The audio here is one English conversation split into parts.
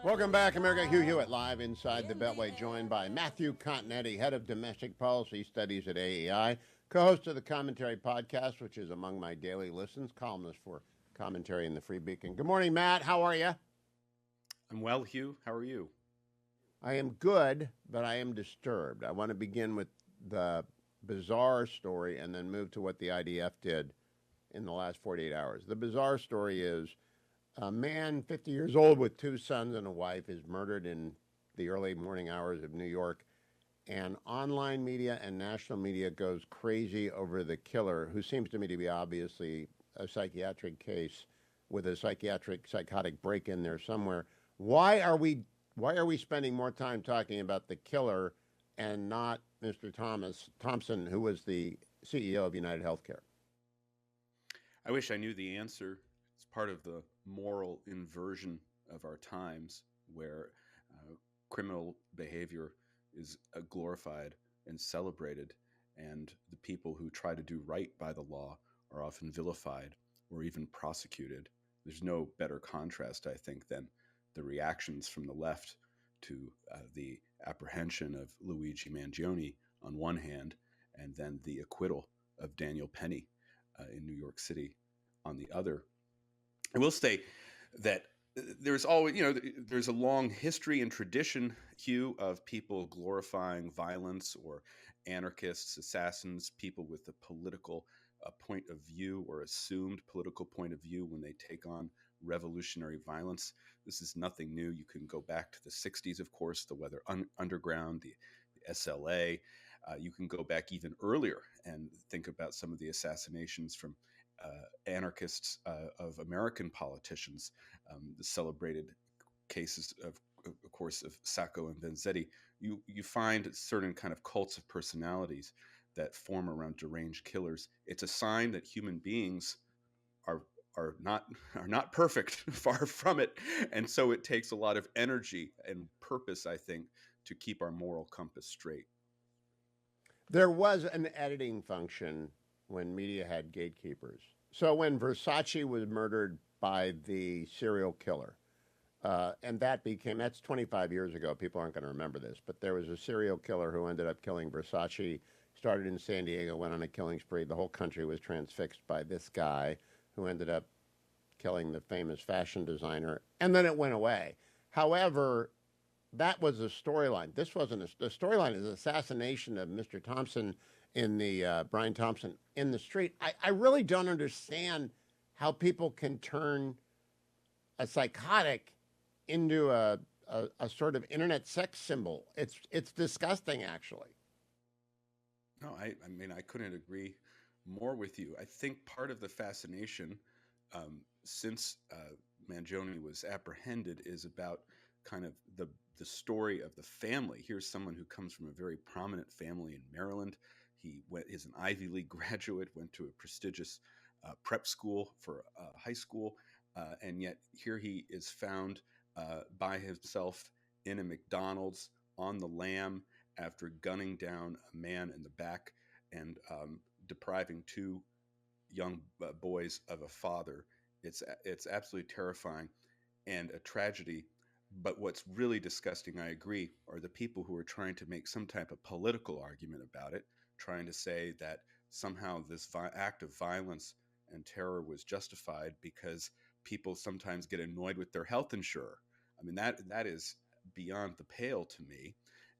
Welcome back, America. Hugh Hewitt, live inside the Beltway, joined by Matthew Continetti, head of domestic policy studies at AEI, co-host of the Commentary podcast, which is among my daily listens, columnist for Commentary in the Free Beacon. Good morning, Matt. How are you? I'm well, Hugh. How are you? I am good, but I am disturbed. I want to begin with the bizarre story and then move to what the IDF did in the last 48 hours. The bizarre story is a man 50 years old with two sons and a wife is murdered in the early morning hours of New York, and online media and national media goes crazy over the killer, who seems to me to be obviously a psychiatric case with a psychotic break in there somewhere. Why are we spending more time talking about the killer and not Mr. Thompson, who was the CEO of UnitedHealthcare? I wish I knew the answer. It's part of the moral inversion of our times, where criminal behavior is glorified and celebrated, and the people who try to do right by the law are often vilified or even prosecuted. There's no better contrast, I think, than the reactions from the left to the apprehension of Luigi Mangione on one hand, and then the acquittal of Daniel Penny in New York City on the other. I will say that there's always, there's a long history and tradition, Hugh, of people glorifying violence or anarchists, assassins, people with a political point of view or assumed political point of view when they take on revolutionary violence. This is nothing new. You can go back to the 60s, of course, the Weather Underground, the SLA. You can go back even earlier and think about some of the assassinations from anarchists of American politicians, the celebrated cases of course, of Sacco and Vanzetti. You find certain kind of cults of personalities that form around deranged killers. It's a sign that human beings are not perfect, far from it, and so it takes a lot of energy and purpose, I think, to keep our moral compass straight. There was an editing function when media had gatekeepers. So when Versace was murdered by the serial killer, and that's 25 years ago. People aren't going to remember this, but there was a serial killer who ended up killing Versace, started in San Diego, went on a killing spree. The whole country was transfixed by this guy who ended up killing the famous fashion designer, and then it went away. However, that was a storyline. This wasn't the storyline is assassination of Mr. Thompson in the Brian Thompson in the street. I really don't understand how people can turn a psychotic into a sort of internet sex symbol. It's disgusting, actually. No, I mean, I couldn't agree more with you. I think part of the fascination since Mangione was apprehended is about kind of the story of the family. Here's someone who comes from a very prominent family in Maryland. He is an Ivy League graduate, went to a prestigious prep school for high school, and yet here he is found by himself in a McDonald's on the lam after gunning down a man in the back and depriving two young boys of a father. It's absolutely terrifying and a tragedy. But what's really disgusting, I agree, are the people who are trying to make some type of political argument about it, trying to say that somehow this act of violence and terror was justified because people sometimes get annoyed with their health insurer. I mean, that is beyond the pale to me.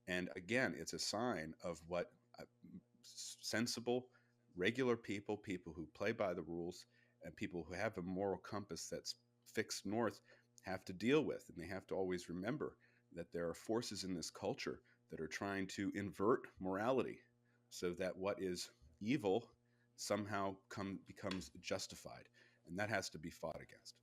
And again, it's a sign of what sensible, regular people who play by the rules and people who have a moral compass that's fixed north have to deal with. And they have to always remember that there are forces in this culture that are trying to invert morality so that what is evil somehow becomes justified. And that has to be fought against.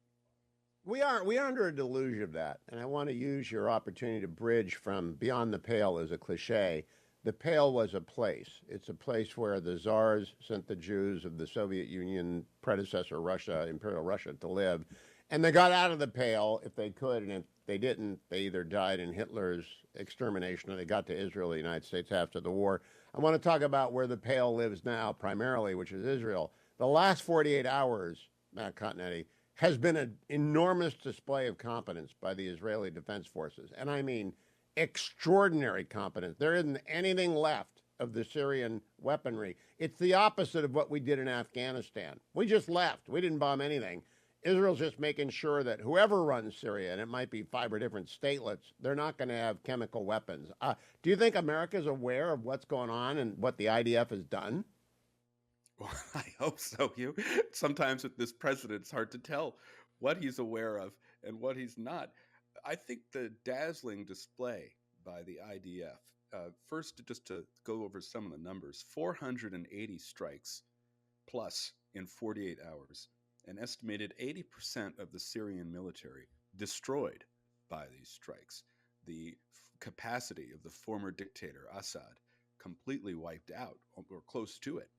We are under a deluge of that, and I want to use your opportunity to bridge from beyond the pale as a cliche. The pale was a place. It's a place where the czars sent the Jews of the Soviet Union predecessor Russia, Imperial Russia, to live, and they got out of the pale if they could, and if they didn't, they either died in Hitler's extermination or they got to Israel, the United States, after the war. I want to talk about where the pale lives now, primarily, which is Israel. The last 48 hours, Matt Continetti, has been an enormous display of competence by the Israeli Defense Forces. And I mean extraordinary competence. There isn't anything left of the Syrian weaponry. It's the opposite of what we did in Afghanistan. We just left. We didn't bomb anything. Israel's just making sure that whoever runs Syria, and it might be 5 or different statelets, they're not going to have chemical weapons. Do you think America's aware of what's going on and what the IDF has done? Well, I hope so, Hugh. Sometimes with this president, it's hard to tell what he's aware of and what he's not. I think the dazzling display by the IDF, first, just to go over some of the numbers, 480 strikes plus in 48 hours. An estimated 80% of the Syrian military destroyed by these strikes. The capacity of the former dictator Assad completely wiped out or close to it.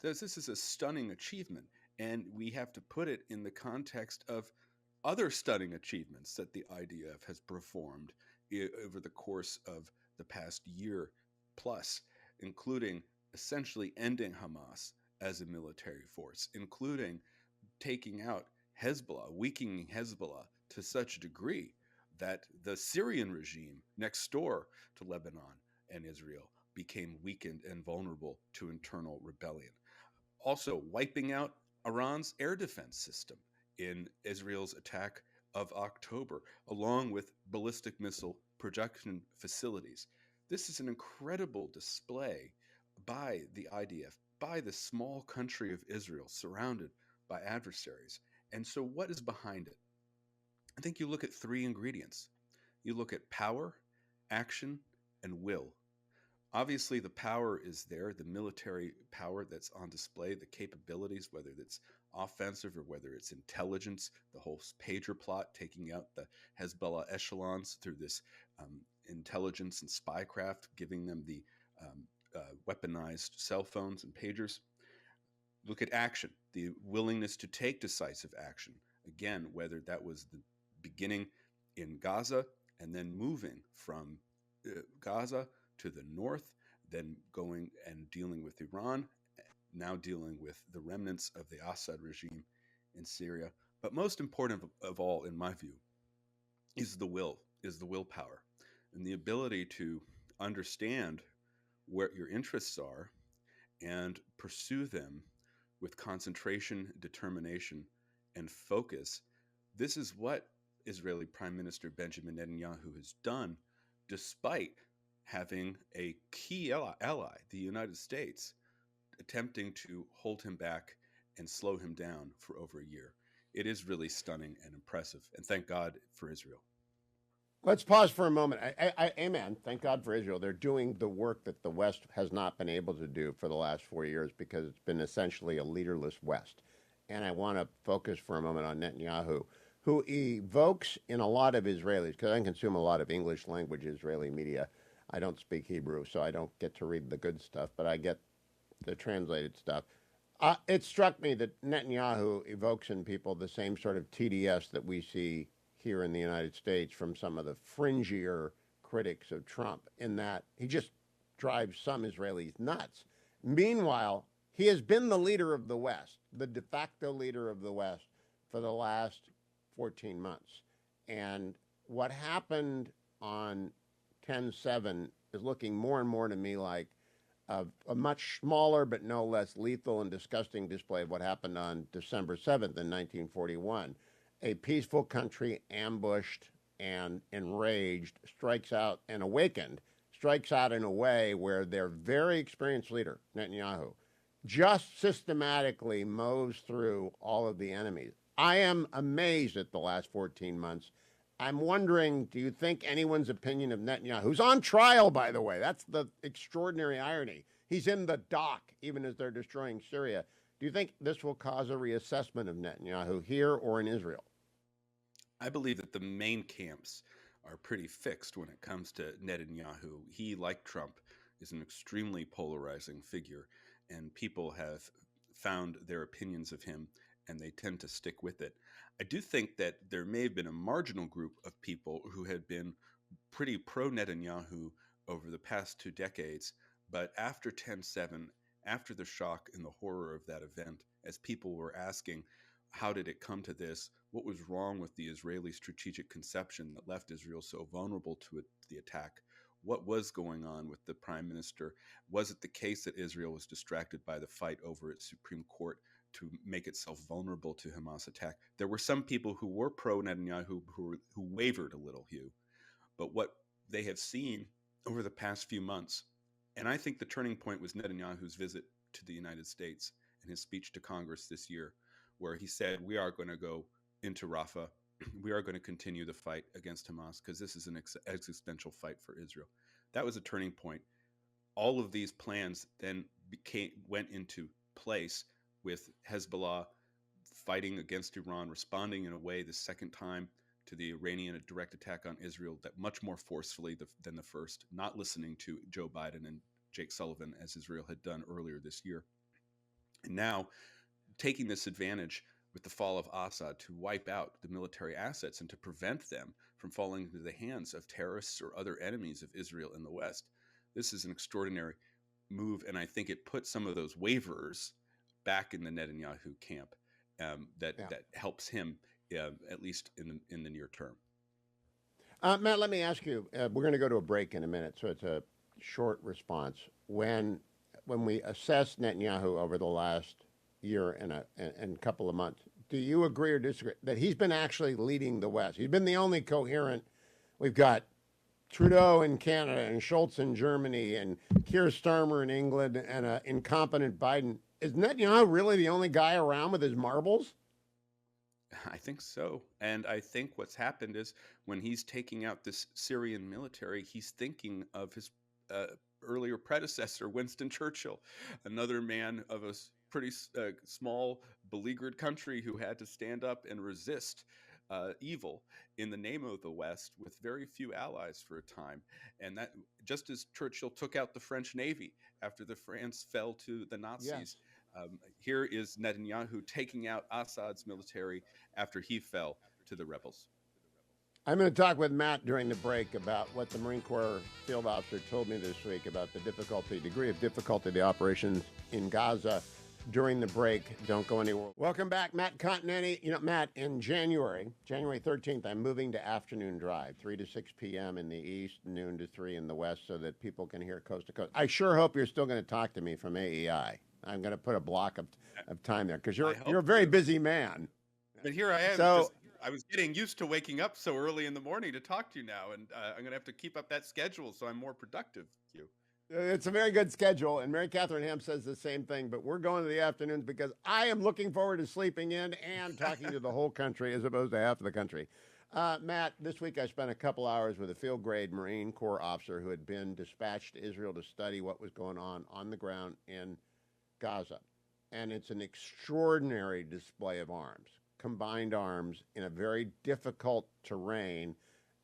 This is a stunning achievement, and we have to put it in the context of other stunning achievements that the IDF has performed over the course of the past year plus, including essentially ending Hamas as a military force, including taking out Hezbollah, weakening Hezbollah to such a degree that the Syrian regime next door to Lebanon and Israel became weakened and vulnerable to internal rebellion. Also, wiping out Iran's air defense system in Israel's attack of October, along with ballistic missile production facilities. This is an incredible display by the IDF, by the small country of Israel, surrounded by adversaries. And so, what is behind it? I think you look at 3 ingredients. You look at power, action, and will. Obviously, the power is there, the military power that's on display, the capabilities, whether it's offensive or whether it's intelligence, the whole pager plot, taking out the Hezbollah echelons through this intelligence and spycraft, giving them the weaponized cell phones and pagers. Look at action, the willingness to take decisive action. Again, whether that was the beginning in Gaza and then moving from Gaza to the north, then going and dealing with Iran, now dealing with the remnants of the Assad regime in Syria. But most important of all, in my view, is the willpower, and the ability to understand where your interests are and pursue them with concentration, determination, and focus. This is what Israeli Prime Minister Benjamin Netanyahu has done, despite having a key ally, the United States, attempting to hold him back and slow him down for over a year. It is really stunning and impressive, and thank God for Israel. Let's pause for a moment. Amen. Thank God for Israel. They're doing the work that the West has not been able to do for the last 4 years because it's been essentially a leaderless West. And I want to focus for a moment on Netanyahu, who evokes in a lot of Israelis, because I consume a lot of English language Israeli media. I don't speak Hebrew, so I don't get to read the good stuff, but I get the translated stuff. It struck me that Netanyahu evokes in people the same sort of TDS that we see here in the United States from some of the fringier critics of Trump, in that he just drives some Israelis nuts. Meanwhile, he has been the leader of the West, the de facto leader of the West for the last 14 months. And what happened on 10/7 is looking more and more to me like a much smaller but no less lethal and disgusting display of what happened on December 7th in 1941. A peaceful country ambushed and enraged strikes out and awakened, strikes out in a way where their very experienced leader, Netanyahu, just systematically mows through all of the enemies. I am amazed at the last 14 months. I'm wondering, do you think anyone's opinion of Netanyahu, who's on trial, by the way, that's the extraordinary irony. He's in the dock, even as they're destroying Syria. Do you think this will cause a reassessment of Netanyahu here or in Israel? I believe that the main camps are pretty fixed when it comes to Netanyahu. He, like Trump, is an extremely polarizing figure, and people have found their opinions of him, and they tend to stick with it. I do think that there may have been a marginal group of people who had been pretty pro-Netanyahu over the past 2 decades, but after 10/7, after the shock and the horror of that event, as people were asking, how did it come to this? What was wrong with the Israeli strategic conception that left Israel so vulnerable to the attack? What was going on with the prime minister? Was it the case that Israel was distracted by the fight over its Supreme Court to make itself vulnerable to Hamas attack? There were some people who were pro Netanyahu who wavered a little, Hugh. But what they have seen over the past few months, and I think the turning point was Netanyahu's visit to the United States and his speech to Congress this year, where he said, we are going to go into Rafah. We are going to continue the fight against Hamas because this is an existential fight for Israel. That was a turning point. All of these plans then went into place with Hezbollah fighting against Iran, responding in a way the second time to the Iranian direct attack on Israel that much more forcefully than the first, not listening to Joe Biden and Jake Sullivan as Israel had done earlier this year. And now taking this advantage with the fall of Assad to wipe out the military assets and to prevent them from falling into the hands of terrorists or other enemies of Israel in the West. This is an extraordinary move, and I think it put some of those waverers back in the Netanyahu camp that helps him, at least in the near term. Matt, let me ask you, we're going to go to a break in a minute, so it's a short response. When we assess Netanyahu over the last year and a couple of months, do you agree or disagree that he's been actually leading the West? He's been the only coherent. We've got Trudeau in Canada and Schultz in Germany and Keir Starmer in England and an incompetent Biden. Is Netanyahu really the only guy around with his marbles? I think so. And I think what's happened is when he's taking out this Syrian military, he's thinking of his earlier predecessor, Winston Churchill, another man of a pretty small, beleaguered country who had to stand up and resist evil in the name of the West with very few allies for a time. And that, just as Churchill took out the French Navy after the France fell to the Nazis, yes. Here is Netanyahu taking out Assad's military after he fell to the rebels. I'm going to talk with Matt during the break about what the Marine Corps field officer told me this week about the degree of difficulty of the operations in Gaza. During the break, don't go anywhere. Welcome back, Matt Continetti. You know, Matt, in January 13th, I'm moving to afternoon drive, 3 to 6 p.m. in the east, noon to 3 in the west, so that people can hear coast to coast. I sure hope you're still going to talk to me from AEI. I'm going to put a block of time there because you're a very busy man. But here I am. So I was getting used to waking up so early in the morning to talk to you now, and I'm going to have to keep up that schedule so I'm more productive, Hugh. It's a very good schedule, and Mary Catherine Ham says the same thing, but we're going to the afternoons because I am looking forward to sleeping in and talking to the whole country as opposed to half of the country. Matt, this week I spent a couple hours with a field-grade Marine Corps officer who had been dispatched to Israel to study what was going on the ground in Gaza, and it's an extraordinary display of arms, combined arms in a very difficult terrain.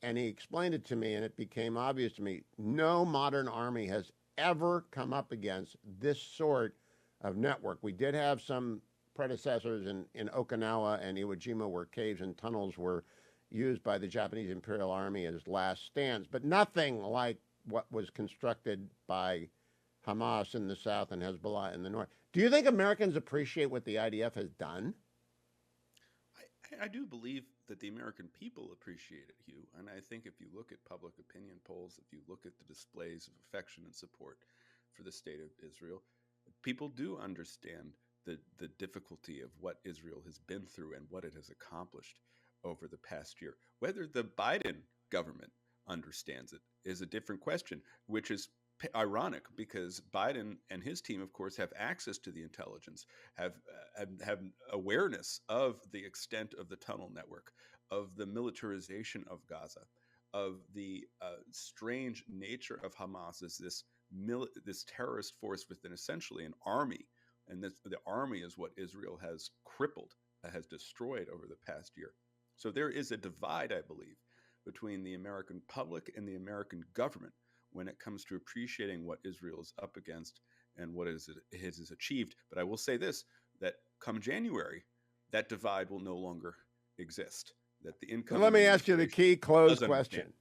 And he explained it to me, and it became obvious to me, no modern army has ever come up against this sort of network. We did have some predecessors in Okinawa and Iwo Jima where caves and tunnels were used by the Japanese Imperial Army as last stands, but nothing like what was constructed by Hamas in the south and Hezbollah in the north. Do you think Americans appreciate what the IDF has done? I do believe that the American people appreciate it, Hugh. And I think if you look at public opinion polls, if you look at the displays of affection and support for the state of Israel, people do understand the difficulty of what Israel has been through and what it has accomplished over the past year. Whether the Biden government understands it is a different question, which is ironic because Biden and his team, of course, have access to the intelligence, have awareness of the extent of the tunnel network, of the militarization of Gaza, of the strange nature of Hamas as this terrorist force within essentially an army, and the army is what Israel has crippled, has destroyed over the past year. So there is a divide, I believe, between the American public and the American government when it comes to appreciating what Israel is up against and what it has achieved. But I will say this, that come January, that divide will no longer exist. That the income. Let me ask you the key close question.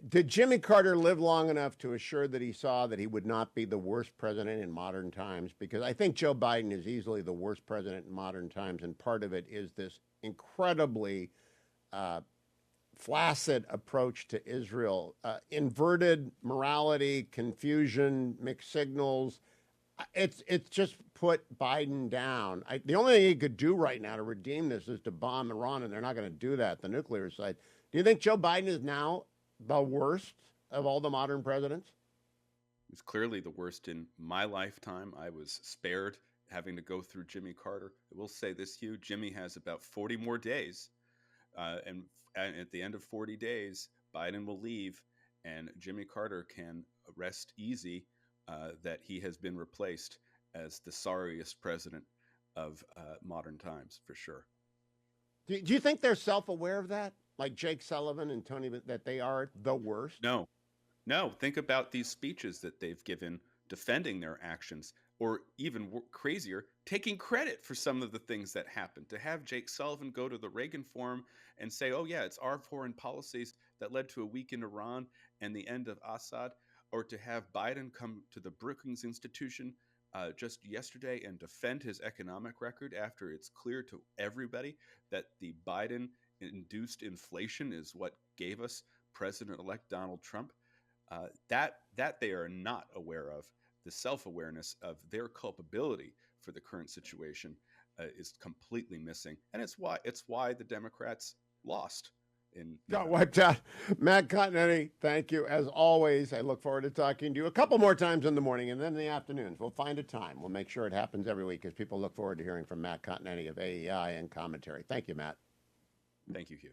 Did Jimmy Carter live long enough to assure that he saw that he would not be the worst president in modern times? Because I think Joe Biden is easily the worst president in modern times, and part of it is this incredibly flaccid approach to Israel, inverted morality, confusion, mixed signals. It's just put Biden down. The only thing he could do right now to redeem this is to bomb Iran, and they're not going to do that, the nuclear side. Do you think Joe Biden is now the worst of all the modern presidents? It's clearly the worst in my lifetime. I was spared having to go through Jimmy Carter. I will say this, Hugh, Jimmy has about 40 more days. And at the end of 40 days, Biden will leave, and Jimmy Carter can rest easy that he has been replaced as the sorriest president of modern times, for sure. Do you think they're self-aware of that? Like Jake Sullivan and Tony, that they are the worst? No. Think about these speeches that they've given defending their actions, or even crazier, taking credit for some of the things that happened. To have Jake Sullivan go to the Reagan Forum and say, oh, yeah, it's our foreign policies that led to a week in Iran and the end of Assad, or to have Biden come to the Brookings Institution just yesterday and defend his economic record after it's clear to everybody that the Biden-induced inflation is what gave us President-elect Donald Trump. That they are not aware of. The self-awareness of their culpability for the current situation is completely missing, and it's why the Democrats lost. Got wiped out. Matt Continetti, thank you as always. I look forward to talking to you a couple more times in the morning and then in the afternoons. We'll find a time. We'll make sure it happens every week, because people look forward to hearing from Matt Continetti of AEI and commentary. Thank you, Matt. Thank you, Hugh.